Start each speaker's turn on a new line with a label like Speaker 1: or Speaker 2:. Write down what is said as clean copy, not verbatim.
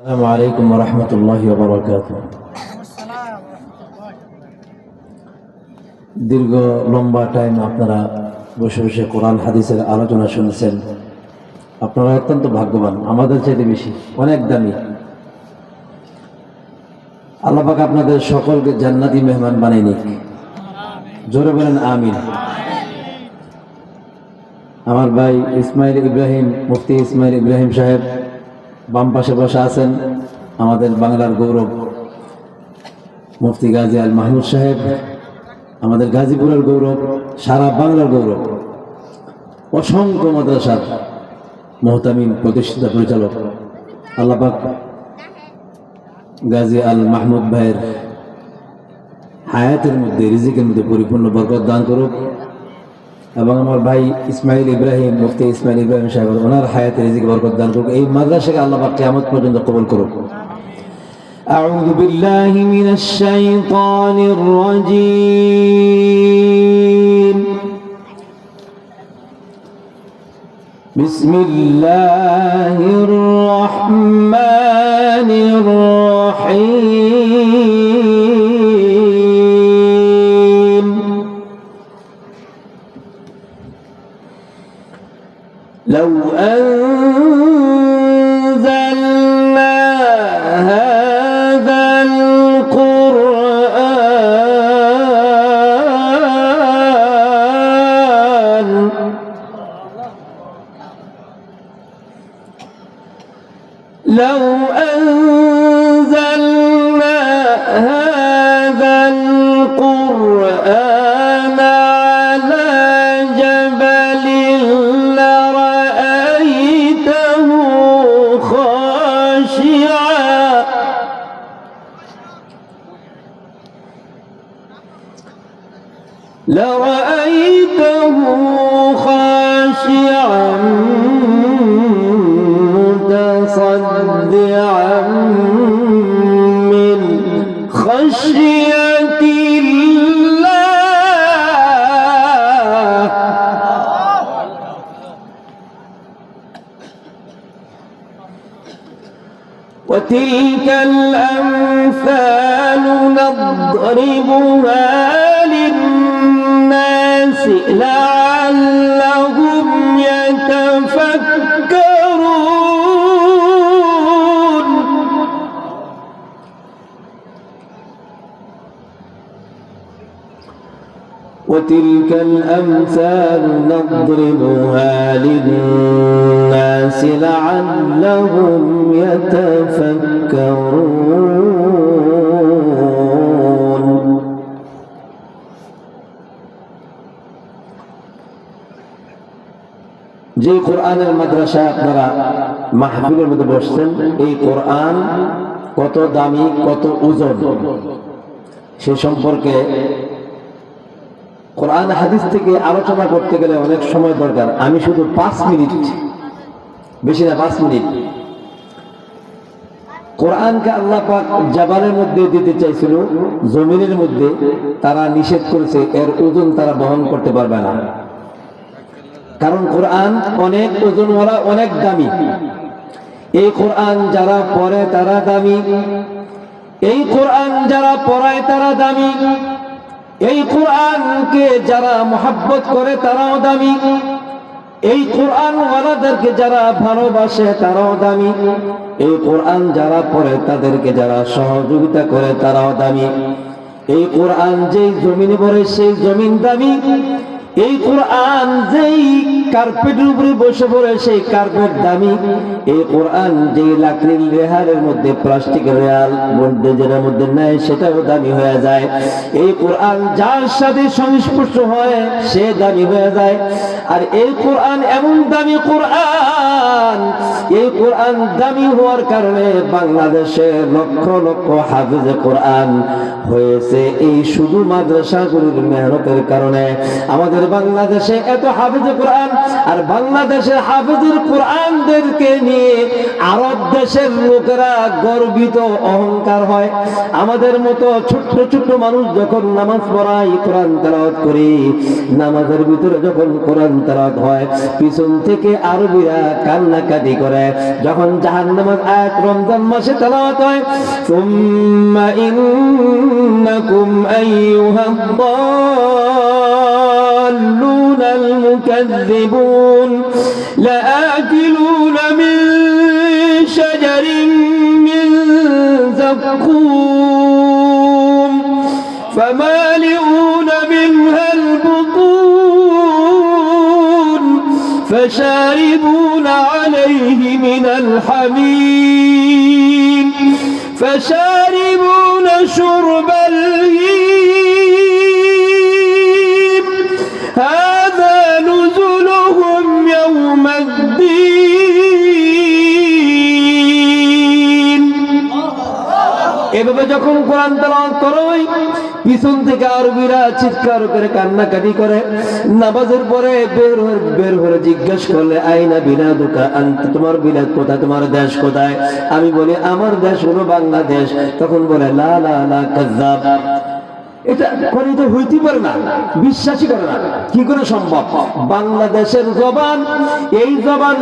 Speaker 1: আসসালামু আলাইকুম ওয়া রাহমাতুল্লাহি ওয়া বারাকাতুহু। দীর্ঘ লম্বা টাইম আপনারা বসে বসে কোরআন হাদিসের আলোচনা শুনছেন। আপনারা অত্যন্ত ভাগ্যবান, আমাদের চাইতে বেশি, অনেক দামি। আল্লাহ পাক আপনাদের সকলকে জান্নাতি মেহমান বানিয়ে নিক। জোরে বলেন আমিন। আমার ভাই ইসমাইল ইব্রাহিম, মুফতি ইসমাইল ইব্রাহিম সাহেব বাম পাশে বসে আছেন। আমাদের বাংলার গৌরব মুফতি গাজী আল মাহমুদ সাহেব, আমাদের গাজীপুরের গৌরব, সারা বাংলার গৌরব, অসংখ্য মাদ্রাসার মুহতামিম প্রতিষ্ঠাতা পরিচালক। আল্লাহ পাক গাজী আল মাহমুদ ভাইয়ের হায়াতের মধ্যে, রিজিকের মধ্যে পরিপূর্ণ বরকত দান করুক এবং আমার ভাই ইসমাইল ইব্রাহিম, মুফতি ইসমাইল ইব্রাহিম সাহেব, ওনার হায়াতে রিজিক বরকত দান করুক। এই মাদ্রাসাকে আল্লাহ পাক কিয়ামত পর্যন্ত কবুল করুক। আউযু বিল্লাহি মিনাশ শাইতানির রাজীম। বিসমিল্লাহির রাহমানির রাহিম। لو أنزلنا هذا القرآن لو أنزلنا هذا القرآن على جبل لرأيته خاشعا متصدعا من خشية الله. وتلك الأمثال نضربها للناس لعلهم يتفكرون. وتلك الأمثال نضربها للناس لعلهم يتفكرون. যে কোরআনের মাদ্রাসা আপনারা মাহফিলের মধ্যে বসছেন, এই কোরআন কত দামি, কত ওজন, সে সম্পর্কে কোরআন হাদিস থেকে আলোচনা করতে গেলে অনেক সময় দরকার। আমি শুধু 5 মিনিট, বেশি না 5 মিনিট, কোরআনকে আল্লাহ পাক জাবালের মধ্যে দিতে চাইছিল, জমিনের মধ্যে তারা নিষেধ করেছে, এর ওজন তারা বহন করতে পারবে না। কারণ কোরআন অনেক ওজনওয়ালা, অনেক দামি। এই কোরআন যারা পড়ে তারা দামি, এই কোরআন যারা পড়ায় তারা দামি, এই কোরআনকে যারা মোহাব্বত করে তারাও দামি, এই কোরআন ওয়ালাদেরকে যারা ভালোবাসে তারাও দামি, এই কোরআন যারা পড়ে তাদেরকে যারা সহযোগিতা করে তারাও দামি। এই কোরআন যেই জমিনে পড়ে সেই জমিন দামি, এই কোরআন যেই কার্পেটের উপরে বসে পড়ে সেই কার্পেট দামি, এই কোরআন যেই লাকড়ির রেহারের মধ্যে, প্লাস্টিকের রেহার মধ্যে যেটার মধ্যে নেয় সেটাও দামি হয়ে যায়। এই কোরআন যার সাথে সংস্পর্শ হয় সে দামি হয়ে যায়। আর এই কোরআন এমন দামি কোরআন, এই কোরআন দামি হওয়ার কারণে বাংলাদেশে লক্ষ লক্ষ হাফেজে কোরআন হয়েছে এই শুধু মাদ্রাসাগুলোর মেহনতের কারণে। আমাদের আমাদের বাংলাদেশে এত হাফেজ কোরআন, আর বাংলাদেশের হাফেজের কোরআনদেরকে নিয়ে আরব দেশের লোকেরা গর্বিত, অহংকার হয়। আমাদের মতো ছোট্ট ছোট্ট মানুষ যখন নামাজ পড়াই, কোরআন তেলাওয়াত করি, নামাজের ভিতরে যখন কোরআন তেলাওয়াত হয়, পিছন থেকে আরবিরা কান্নাকাটি করে। যখন জাহান্নামের আয়াত রমজান মাসে তেলাওয়াত হয়, সুম্মা ইন্নাকুম আইয়ুহাদ দাল্লুনাল মুকাজ্জিবুন লাআকিলুনা মিন শাজারিন মিন যাক্কুম ফামালিউনা মিনহাল বুতুন ফাশারিবুনা আলাইহি মিনাল হামীম ফাশারিবুনা শুরবাল হিম হাযা নুজুলুহুম ইয়াওমাদ্দীন। এভাবে যখন কোরআন তেলাওয়াত করোই, পিছন থেকে আরবিরা চিৎকার করে কান্নাকাটি করে। নামাজের পরে বের হয়ে জিজ্ঞেস করলে, আইনা বিলাদুকা আনতা, তোমার বিলাদ কোথায়, তোমার দেশ কোথায়? আমি বলি আমার দেশ হলো বাংলাদেশ। তখন বলে লা লা লা কাযযাব, এটা কোনই তো হইতে পারে না, বিশ্বাসই করে না। কি করে সম্ভব? বাংলাদেশের জবান, এই জবান